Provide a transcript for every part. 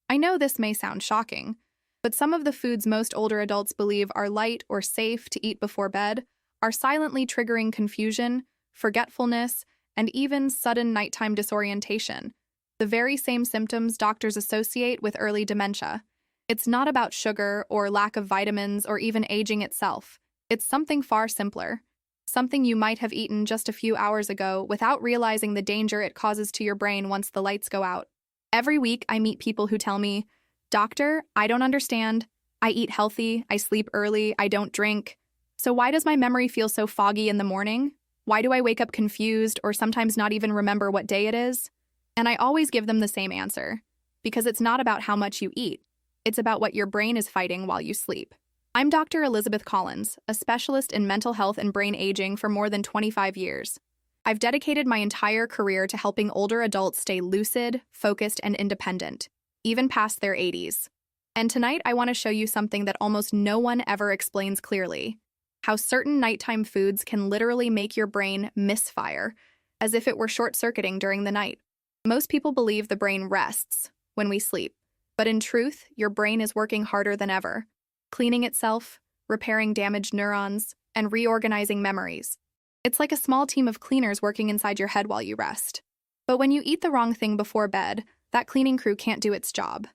I know this may sound shocking, but some of the foods most older adults believe are light or safe to eat before bed are silently triggering confusion, forgetfulness, and even sudden nighttime disorientation, the very same symptoms doctors associate with early dementia. It's not about sugar or lack of vitamins or even aging itself. It's something far simpler, something you might have eaten just a few hours ago without realizing the danger it causes to your brain once the lights go out. Every week, I meet people who tell me, "Doctor, I don't understand. I eat healthy, I sleep early, I don't drink. So why does my memory feel so foggy in the morning? Why do I wake up confused or sometimes not even remember what day it is?" And I always give them the same answer, because it's not about how much you eat. It's about what your brain is fighting while you sleep. I'm Dr. Elizabeth Collins, a specialist in mental health and brain aging for more than 25 years. I've dedicated my entire career to helping older adults stay lucid, focused, and independent, even past their 80s. And tonight I want to show you something that almost no one ever explains clearly: how certain nighttime foods can literally make your brain misfire, as if it were short-circuiting during the night. Most people believe the brain rests when we sleep, but in truth, your brain is working harder than ever, cleaning itself, repairing damaged neurons, and reorganizing memories. It's like a small team of cleaners working inside your head while you rest. But when you eat the wrong thing before bed, that cleaning crew can't do its job.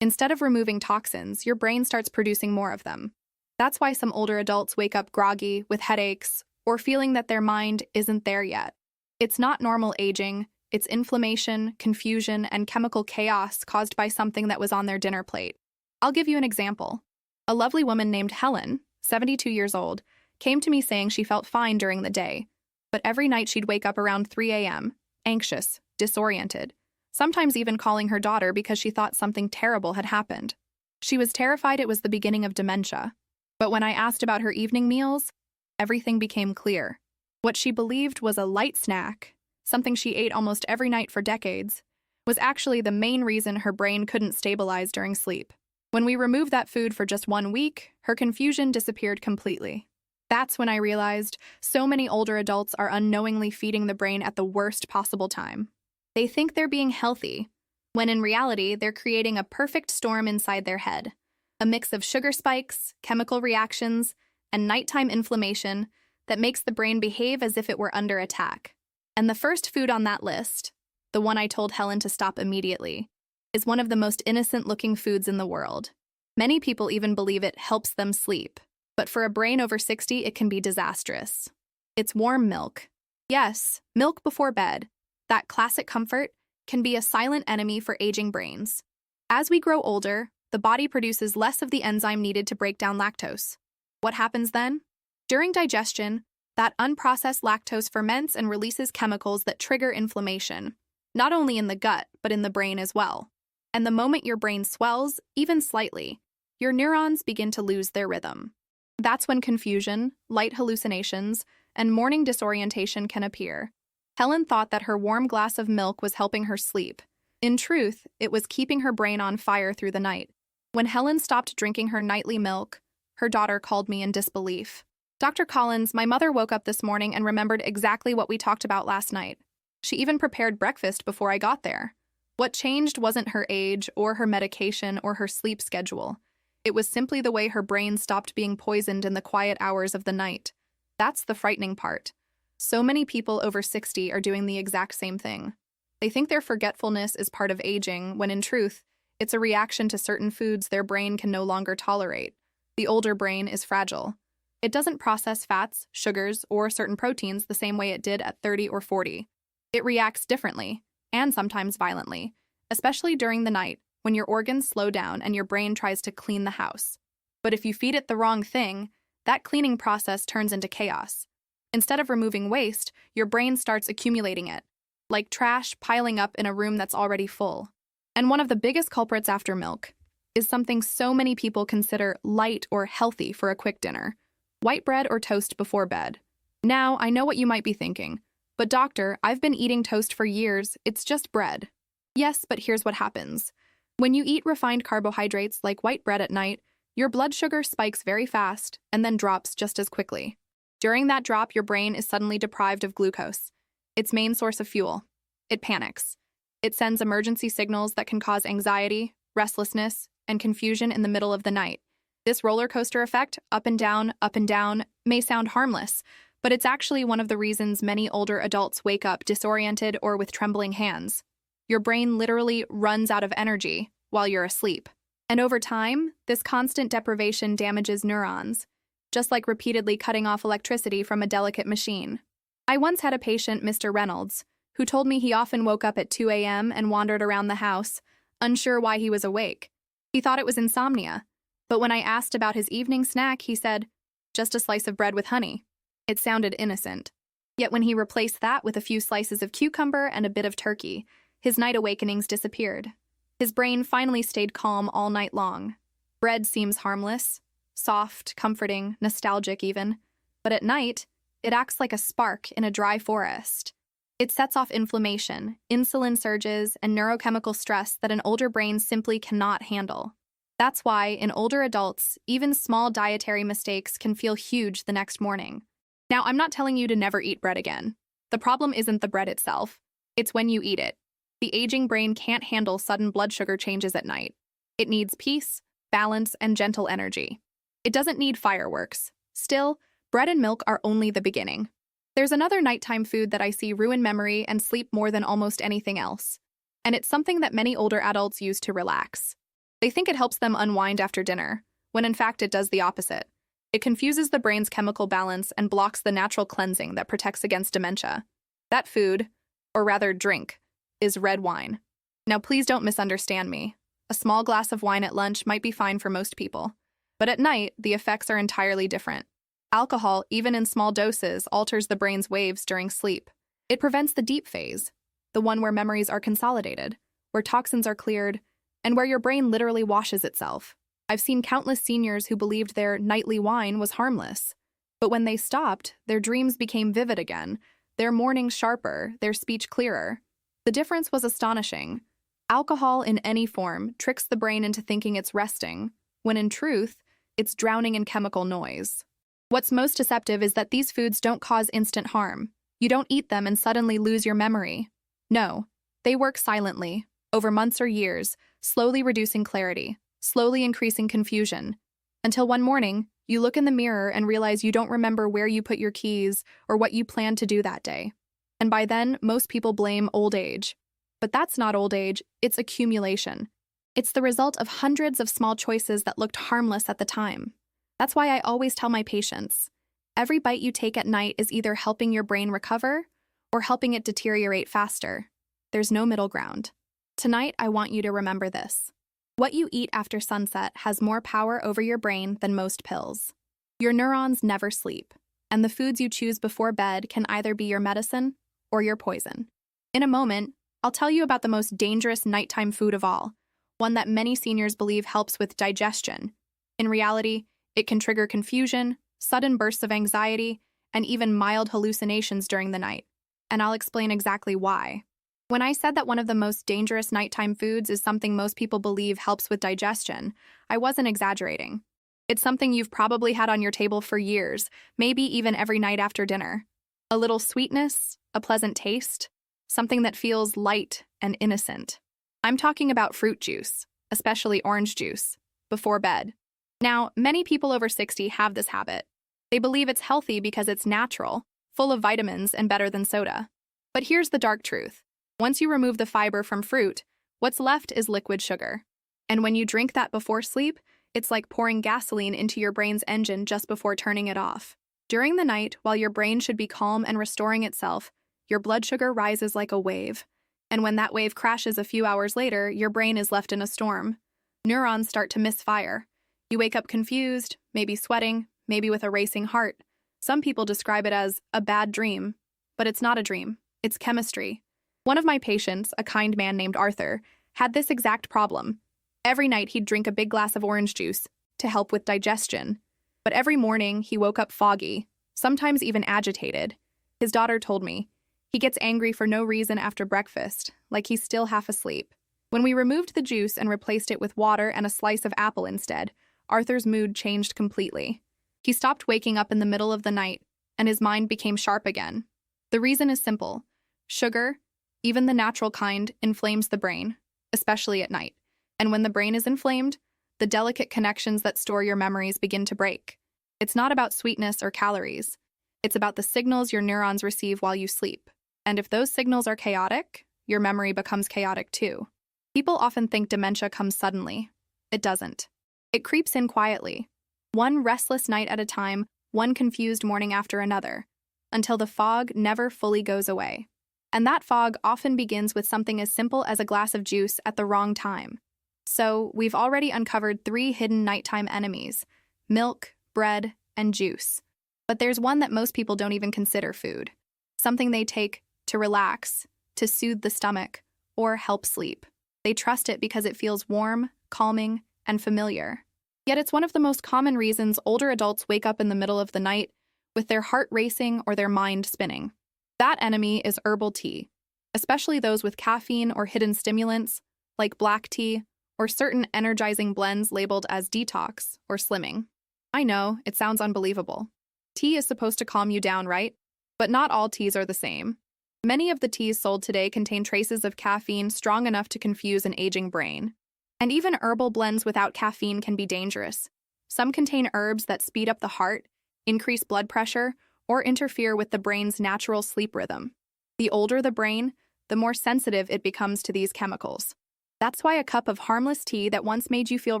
Instead of removing toxins, your brain starts producing more of them. That's why some older adults wake up groggy, with headaches, or feeling that their mind isn't there yet. It's not normal aging. It's inflammation, confusion, and chemical chaos caused by something that was on their dinner plate. I'll give you an example. A lovely woman named Helen, 72 years old, came to me saying she felt fine during the day, but every night she'd wake up around 3 a.m., anxious, disoriented, sometimes even calling her daughter because she thought something terrible had happened. She was terrified it was the beginning of dementia, but when I asked about her evening meals, everything became clear. What she believed was a light snack, something she ate almost every night for decades, was actually the main reason her brain couldn't stabilize during sleep. When we removed that food for just 1 week, her confusion disappeared completely. That's when I realized so many older adults are unknowingly feeding the brain at the worst possible time. They think they're being healthy, when in reality, they're creating a perfect storm inside their head, a mix of sugar spikes, chemical reactions, and nighttime inflammation that makes the brain behave as if it were under attack. And the first food on that list, the one I told Helen to stop immediately, is one of the most innocent-looking foods in the world. Many people even believe it helps them sleep, but for a brain over 60, it can be disastrous. It's warm milk. Yes, milk before bed, that classic comfort, can be a silent enemy for aging brains. As we grow older, the body produces less of the enzyme needed to break down lactose. What happens then? During digestion, that unprocessed lactose ferments and releases chemicals that trigger inflammation, not only in the gut, but in the brain as well. And the moment your brain swells, even slightly, your neurons begin to lose their rhythm. That's when confusion, light hallucinations, and morning disorientation can appear. Helen thought that her warm glass of milk was helping her sleep. In truth, it was keeping her brain on fire through the night. When Helen stopped drinking her nightly milk, her daughter called me in disbelief. "Dr. Collins, my mother woke up this morning and remembered exactly what we talked about last night. She even prepared breakfast before I got there." What changed wasn't her age or her medication or her sleep schedule. It was simply the way her brain stopped being poisoned in the quiet hours of the night. That's the frightening part. So many people over 60 are doing the exact same thing. They think their forgetfulness is part of aging, when in truth, it's a reaction to certain foods their brain can no longer tolerate. The older brain is fragile. It doesn't process fats, sugars, or certain proteins the same way it did at 30 or 40. It reacts differently, and sometimes violently, especially during the night, when your organs slow down and your brain tries to clean the house. But if you feed it the wrong thing, that cleaning process turns into chaos. Instead of removing waste, your brain starts accumulating it, like trash piling up in a room that's already full. And one of the biggest culprits after milk is something so many people consider light or healthy for a quick dinner: white bread or toast before bed. Now, I know what you might be thinking, but doctor, I've been eating toast for years, it's just bread. Yes, but here's what happens. When you eat refined carbohydrates like white bread at night, your blood sugar spikes very fast and then drops just as quickly. During that drop, your brain is suddenly deprived of glucose, its main source of fuel. It panics. It sends emergency signals that can cause anxiety, restlessness, and confusion in the middle of the night. This roller coaster effect, up and down, may sound harmless, but it's actually one of the reasons many older adults wake up disoriented or with trembling hands. Your brain literally runs out of energy while you're asleep. And over time, this constant deprivation damages neurons, just like repeatedly cutting off electricity from a delicate machine. I once had a patient, Mr. Reynolds, who told me he often woke up at 2 a.m. and wandered around the house, unsure why he was awake. He thought it was insomnia, but when I asked about his evening snack, he said, "Just a slice of bread with honey." It sounded innocent. Yet when he replaced that with a few slices of cucumber and a bit of turkey, his night awakenings disappeared. His brain finally stayed calm all night long. Bread seems harmless, soft, comforting, nostalgic even, but at night, it acts like a spark in a dry forest. It sets off inflammation, insulin surges, and neurochemical stress that an older brain simply cannot handle. That's why, in older adults, even small dietary mistakes can feel huge the next morning. Now, I'm not telling you to never eat bread again. The problem isn't the bread itself. It's when you eat it. The aging brain can't handle sudden blood sugar changes at night. It needs peace, balance, and gentle energy. It doesn't need fireworks. Still, bread and milk are only the beginning. There's another nighttime food that I see ruin memory and sleep more than almost anything else. And it's something that many older adults use to relax. They think it helps them unwind after dinner, when in fact it does the opposite. It confuses the brain's chemical balance and blocks the natural cleansing that protects against dementia. That food, or rather drink, is red wine. Now please don't misunderstand me. A small glass of wine at lunch might be fine for most people. But at night, the effects are entirely different. Alcohol, even in small doses, alters the brain's waves during sleep. It prevents the deep phase, the one where memories are consolidated, where toxins are cleared, and where your brain literally washes itself. I've seen countless seniors who believed their nightly wine was harmless. But when they stopped, their dreams became vivid again, their mornings sharper, their speech clearer. The difference was astonishing. Alcohol in any form tricks the brain into thinking it's resting, when in truth, it's drowning in chemical noise. What's most deceptive is that these foods don't cause instant harm. You don't eat them and suddenly lose your memory. No, they work silently, over months or years, slowly reducing clarity, slowly increasing confusion, until one morning, you look in the mirror and realize you don't remember where you put your keys or what you planned to do that day. And by then, most people blame old age. But that's not old age, it's accumulation. It's the result of hundreds of small choices that looked harmless at the time. That's why I always tell my patients, every bite you take at night is either helping your brain recover or helping it deteriorate faster. There's no middle ground. Tonight, I want you to remember this. What you eat after sunset has more power over your brain than most pills. Your neurons never sleep, and the foods you choose before bed can either be your medicine or your poison. In a moment, I'll tell you about the most dangerous nighttime food of all, one that many seniors believe helps with digestion. In reality, it can trigger confusion, sudden bursts of anxiety, and even mild hallucinations during the night. And I'll explain exactly why. When I said that one of the most dangerous nighttime foods is something most people believe helps with digestion, I wasn't exaggerating. It's something you've probably had on your table for years, maybe even every night after dinner. A little sweetness, a pleasant taste, something that feels light and innocent. I'm talking about fruit juice, especially orange juice, before bed. Now, many people over 60 have this habit. They believe it's healthy because it's natural, full of vitamins, and better than soda. But here's the dark truth. Once you remove the fiber from fruit, what's left is liquid sugar. And when you drink that before sleep, it's like pouring gasoline into your brain's engine just before turning it off. During the night, while your brain should be calm and restoring itself, your blood sugar rises like a wave. And when that wave crashes a few hours later, your brain is left in a storm. Neurons start to misfire. You wake up confused, maybe sweating, maybe with a racing heart. Some people describe it as a bad dream. But it's not a dream. It's chemistry. One of my patients, a kind man named Arthur, had this exact problem. Every night he'd drink a big glass of orange juice to help with digestion. But every morning he woke up foggy, sometimes even agitated. His daughter told me, he gets angry for no reason after breakfast, like he's still half asleep. When we removed the juice and replaced it with water and a slice of apple instead, Arthur's mood changed completely. He stopped waking up in the middle of the night, and his mind became sharp again. The reason is simple. Sugar, even the natural kind, inflames the brain, especially at night. And when the brain is inflamed, the delicate connections that store your memories begin to break. It's not about sweetness or calories. It's about the signals your neurons receive while you sleep. And if those signals are chaotic, your memory becomes chaotic too. People often think dementia comes suddenly. It doesn't. It creeps in quietly, one restless night at a time, one confused morning after another, until the fog never fully goes away. And that fog often begins with something as simple as a glass of juice at the wrong time. So, we've already uncovered 3 hidden nighttime enemies: milk, bread, and juice. But there's one that most people don't even consider food. Something they take to relax, to soothe the stomach, or help sleep. They trust it because it feels warm, calming, and familiar. Yet it's one of the most common reasons older adults wake up in the middle of the night with their heart racing or their mind spinning. That enemy is herbal tea, especially those with caffeine or hidden stimulants, like black tea, or certain energizing blends labeled as detox or slimming. I know, it sounds unbelievable. Tea is supposed to calm you down, right? But not all teas are the same. Many of the teas sold today contain traces of caffeine strong enough to confuse an aging brain. And even herbal blends without caffeine can be dangerous. Some contain herbs that speed up the heart, increase blood pressure, or interfere with the brain's natural sleep rhythm. The older the brain, the more sensitive it becomes to these chemicals. That's why a cup of harmless tea that once made you feel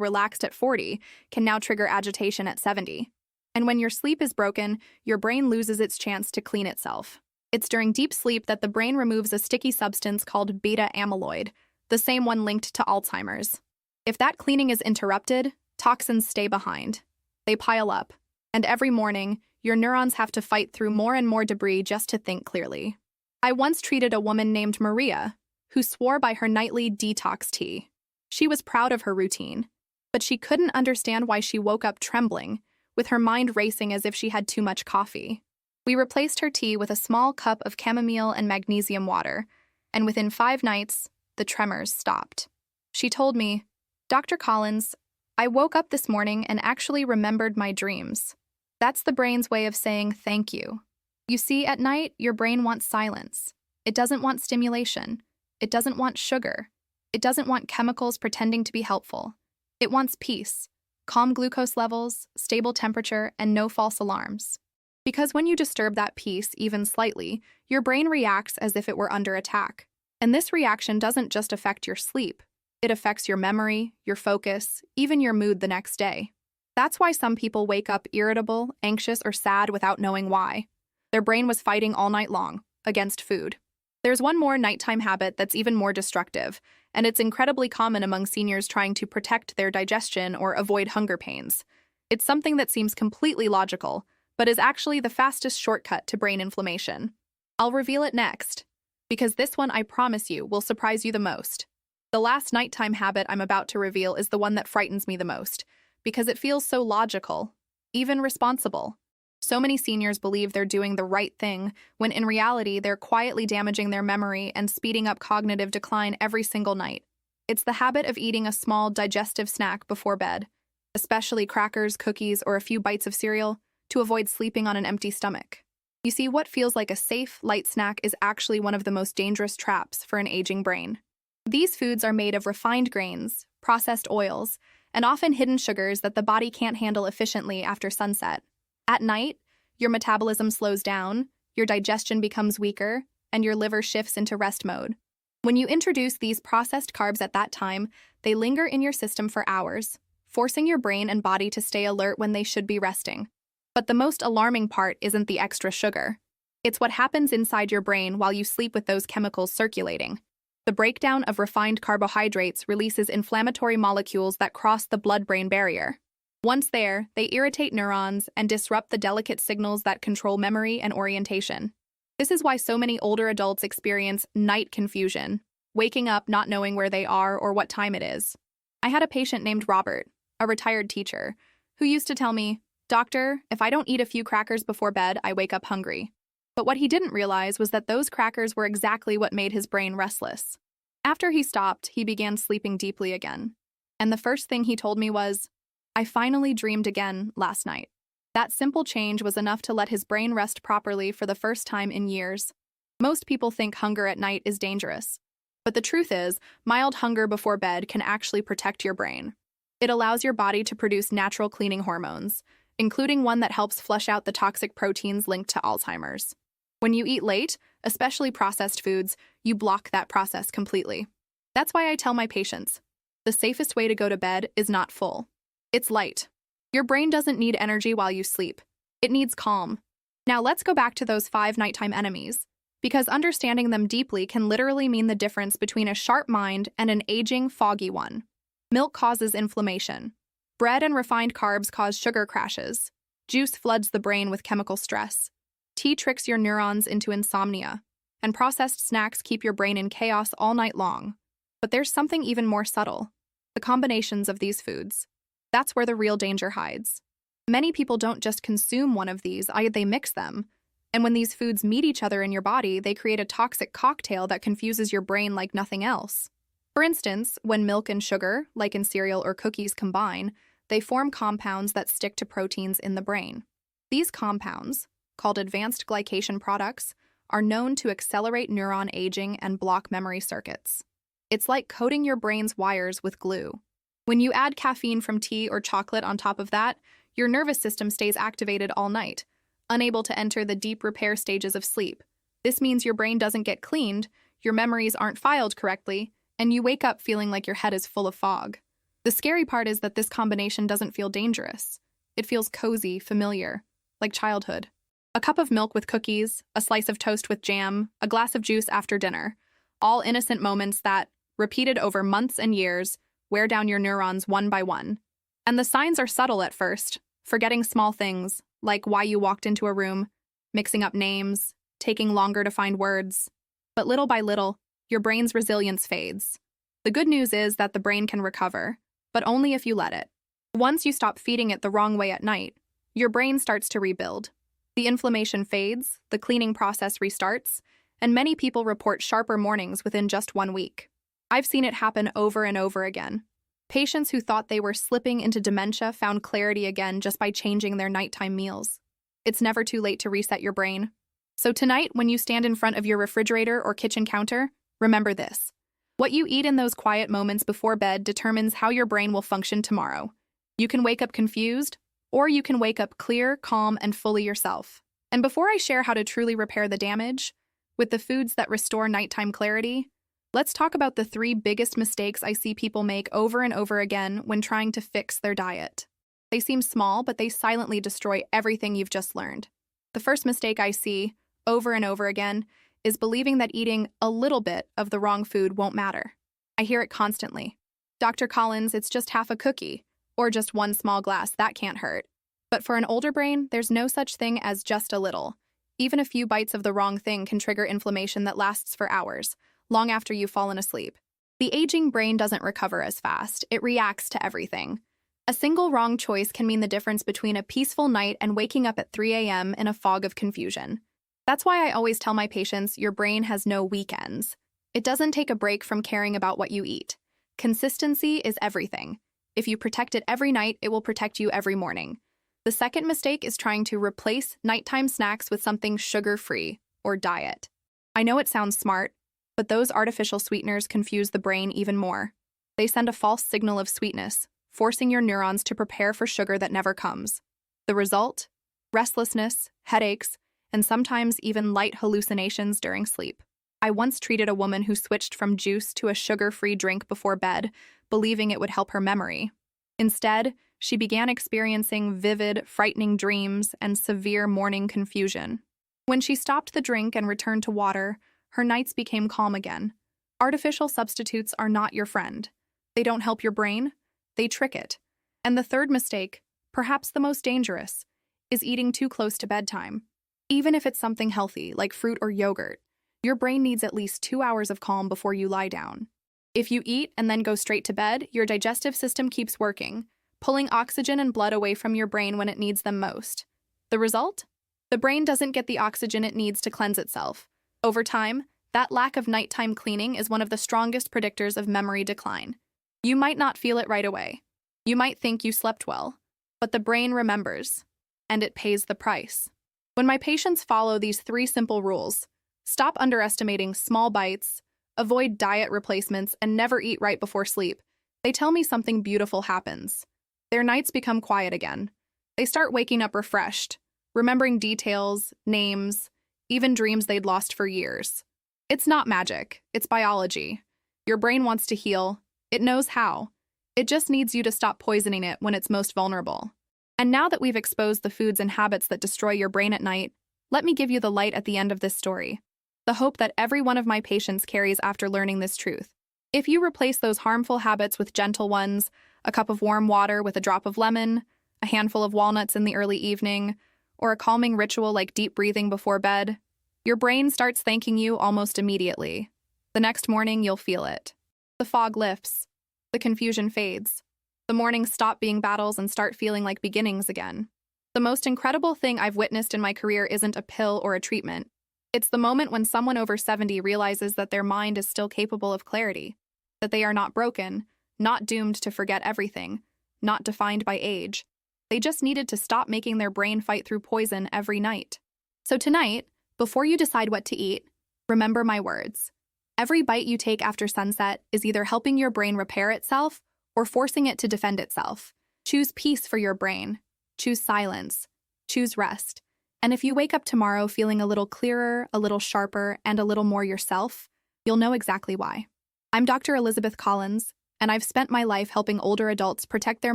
relaxed at 40 can now trigger agitation at 70. And when your sleep is broken, your brain loses its chance to clean itself. It's during deep sleep that the brain removes a sticky substance called beta amyloid, the same one linked to Alzheimer's. If that cleaning is interrupted, toxins stay behind. They pile up, and every morning, your neurons have to fight through more and more debris just to think clearly. I once treated a woman named Maria, who swore by her nightly detox tea. She was proud of her routine, but she couldn't understand why she woke up trembling, with her mind racing as if she had too much coffee. We replaced her tea with a small cup of chamomile and magnesium water, and within 5 nights, the tremors stopped. She told me, "Dr. Collins, I woke up this morning and actually remembered my dreams." That's the brain's way of saying thank you. You see, at night, your brain wants silence. It doesn't want stimulation. It doesn't want sugar. It doesn't want chemicals pretending to be helpful. It wants peace, calm glucose levels, stable temperature, and no false alarms. Because when you disturb that peace even slightly, your brain reacts as if it were under attack. And this reaction doesn't just affect your sleep. It affects your memory, your focus, even your mood the next day. That's why some people wake up irritable, anxious, or sad without knowing why. Their brain was fighting all night long against food. There's one more nighttime habit that's even more destructive, and it's incredibly common among seniors trying to protect their digestion or avoid hunger pains. It's something that seems completely logical, but is actually the fastest shortcut to brain inflammation. I'll reveal it next, because this one, I promise you, will surprise you the most. The last nighttime habit I'm about to reveal is the one that frightens me the most, because it feels so logical, even responsible. So many seniors believe they're doing the right thing, when in reality they're quietly damaging their memory and speeding up cognitive decline every single night. It's the habit of eating a small digestive snack before bed, especially crackers, cookies, or a few bites of cereal, to avoid sleeping on an empty stomach. You see, what feels like a safe, light snack is actually one of the most dangerous traps for an aging brain. These foods are made of refined grains, processed oils, and often hidden sugars that the body can't handle efficiently after sunset. At night, your metabolism slows down, your digestion becomes weaker, and your liver shifts into rest mode. When you introduce these processed carbs at that time, they linger in your system for hours, forcing your brain and body to stay alert when they should be resting. But the most alarming part isn't the extra sugar. It's what happens inside your brain while you sleep with those chemicals circulating. The breakdown of refined carbohydrates releases inflammatory molecules that cross the blood-brain barrier. Once there, they irritate neurons and disrupt the delicate signals that control memory and orientation. This is why so many older adults experience night confusion, waking up not knowing where they are or what time it is. I had a patient named Robert, a retired teacher, who used to tell me, "Doctor, if I don't eat a few crackers before bed, I wake up hungry." But what he didn't realize was that those crackers were exactly what made his brain restless. After he stopped, he began sleeping deeply again. And the first thing he told me was, "I finally dreamed again last night." That simple change was enough to let his brain rest properly for the first time in years. Most people think hunger at night is dangerous. But the truth is, mild hunger before bed can actually protect your brain. It allows your body to produce natural cleaning hormones, including one that helps flush out the toxic proteins linked to Alzheimer's. When you eat late, especially processed foods, you block that process completely. That's why I tell my patients, the safest way to go to bed is not full. It's light. Your brain doesn't need energy while you sleep. It needs calm. Now let's go back to those 5 nighttime enemies, because understanding them deeply can literally mean the difference between a sharp mind and an aging, foggy one. Milk causes inflammation. Bread and refined carbs cause sugar crashes. Juice floods the brain with chemical stress. Tea tricks your neurons into insomnia. And processed snacks keep your brain in chaos all night long. But there's something even more subtle. The combinations of these foods. That's where the real danger hides. Many people don't just consume one of these, they mix them. And when these foods meet each other in your body, they create a toxic cocktail that confuses your brain like nothing else. For instance, when milk and sugar, like in cereal or cookies, combine, they form compounds that stick to proteins in the brain. These compounds, called advanced glycation products, are known to accelerate neuron aging and block memory circuits. It's like coating your brain's wires with glue. When you add caffeine from tea or chocolate on top of that, your nervous system stays activated all night, unable to enter the deep repair stages of sleep. This means your brain doesn't get cleaned, your memories aren't filed correctly, and you wake up feeling like your head is full of fog. The scary part is that this combination doesn't feel dangerous. It feels cozy, familiar, like childhood. A cup of milk with cookies, a slice of toast with jam, a glass of juice after dinner. All innocent moments that, repeated over months and years, wear down your neurons one by one. And the signs are subtle at first, forgetting small things, like why you walked into a room, mixing up names, taking longer to find words. But little by little, your brain's resilience fades. The good news is that the brain can recover, but only if you let it. Once you stop feeding it the wrong way at night, your brain starts to rebuild. The inflammation fades, the cleaning process restarts, and many people report sharper mornings within just 1 week. I've seen it happen over and over again. Patients who thought they were slipping into dementia found clarity again just by changing their nighttime meals. It's never too late to reset your brain. So tonight, when you stand in front of your refrigerator or kitchen counter, remember this. What you eat in those quiet moments before bed determines how your brain will function tomorrow. You can wake up confused, or you can wake up clear, calm, and fully yourself. And before I share how to truly repair the damage, with the foods that restore nighttime clarity, let's talk about the 3 biggest mistakes I see people make over and over again when trying to fix their diet. They seem small, but they silently destroy everything you've just learned. The first mistake I see, over and over again, is believing that eating a little bit of the wrong food won't matter. I hear it constantly. Dr. Collins, it's just half a cookie, or just 1 small glass, that can't hurt. But for an older brain, there's no such thing as just a little. Even a few bites of the wrong thing can trigger inflammation that lasts for hours, long after you've fallen asleep. The aging brain doesn't recover as fast, it reacts to everything. A single wrong choice can mean the difference between a peaceful night and waking up at 3 a.m. in a fog of confusion. That's why I always tell my patients your brain has no weekends. It doesn't take a break from caring about what you eat. Consistency is everything. If you protect it every night, it will protect you every morning. The second mistake is trying to replace nighttime snacks with something sugar-free or diet. I know it sounds smart, but those artificial sweeteners confuse the brain even more. They send a false signal of sweetness, forcing your neurons to prepare for sugar that never comes. The result? Restlessness, headaches, and sometimes even light hallucinations during sleep. I once treated a woman who switched from juice to a sugar-free drink before bed, believing it would help her memory. Instead, she began experiencing vivid, frightening dreams and severe morning confusion. When she stopped the drink and returned to water, her nights became calm again. Artificial substitutes are not your friend. They don't help your brain, they trick it. And the third mistake, perhaps the most dangerous, is eating too close to bedtime. Even if it's something healthy, like fruit or yogurt, your brain needs at least 2 hours of calm before you lie down. If you eat and then go straight to bed, your digestive system keeps working, pulling oxygen and blood away from your brain when it needs them most. The result? The brain doesn't get the oxygen it needs to cleanse itself. Over time, that lack of nighttime cleaning is one of the strongest predictors of memory decline. You might not feel it right away. You might think you slept well, but the brain remembers, and it pays the price. When my patients follow these 3 simple rules, stop underestimating small bites, avoid diet replacements, and never eat right before sleep, they tell me something beautiful happens. Their nights become quiet again. They start waking up refreshed, remembering details, names, even dreams they'd lost for years. It's not magic, it's biology. Your brain wants to heal. It knows how. It just needs you to stop poisoning it when it's most vulnerable. And now that we've exposed the foods and habits that destroy your brain at night, let me give you the light at the end of this story. The hope that every one of my patients carries after learning this truth. If you replace those harmful habits with gentle ones, a cup of warm water with a drop of lemon, a handful of walnuts in the early evening, or a calming ritual like deep breathing before bed, your brain starts thanking you almost immediately. The next morning, you'll feel it. The fog lifts. The confusion fades. The mornings stop being battles and start feeling like beginnings again. The most incredible thing I've witnessed in my career isn't a pill or a treatment. It's the moment when someone over 70 realizes that their mind is still capable of clarity, that they are not broken, not doomed to forget everything, not defined by age. They just needed to stop making their brain fight through poison every night. So tonight, before you decide what to eat, remember my words. Every bite you take after sunset is either helping your brain repair itself or forcing it to defend itself. Choose peace for your brain. Choose silence. Choose rest. And if you wake up tomorrow feeling a little clearer, a little sharper, and a little more yourself, you'll know exactly why. I'm Dr. Elizabeth Collins, and I've spent my life helping older adults protect their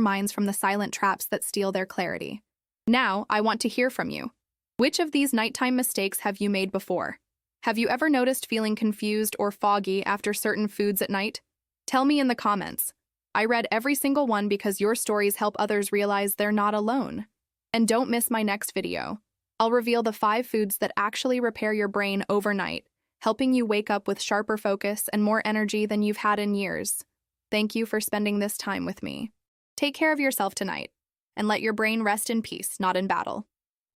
minds from the silent traps that steal their clarity. Now, I want to hear from you. Which of these nighttime mistakes have you made before? Have you ever noticed feeling confused or foggy after certain foods at night? Tell me in the comments. I read every single one because your stories help others realize they're not alone. And don't miss my next video. I'll reveal the 5 foods that actually repair your brain overnight, helping you wake up with sharper focus and more energy than you've had in years. Thank you for spending this time with me. Take care of yourself tonight, and let your brain rest in peace, not in battle.